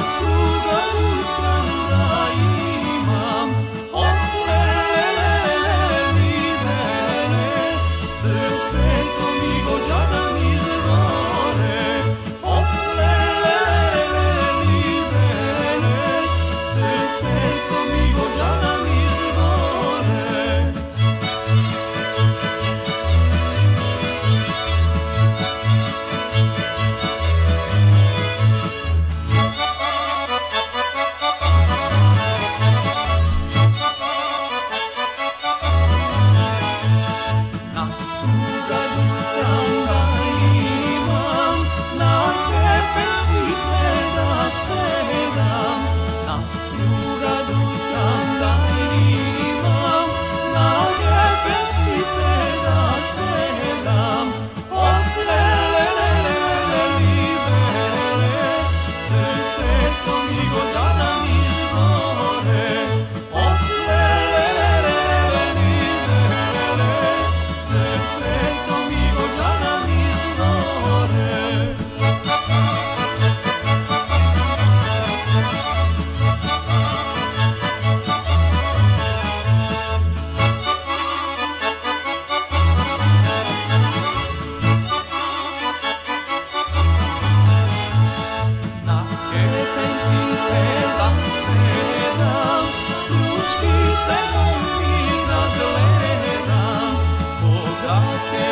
struga lutram da imam, mi mene, srce to mi gođana mi zgore, mi mene, srce to mi gođana mi zgore. Na struga lutram da imam, na kepen cvite da sedam. Na struga lutram da imam, na kepen cvite da sedam. Mi mene, srce to mi gođana mi zgore. Srce to mi gođana mi zgore. Na kepencite da sedam, struški te mi nadgledam, bogate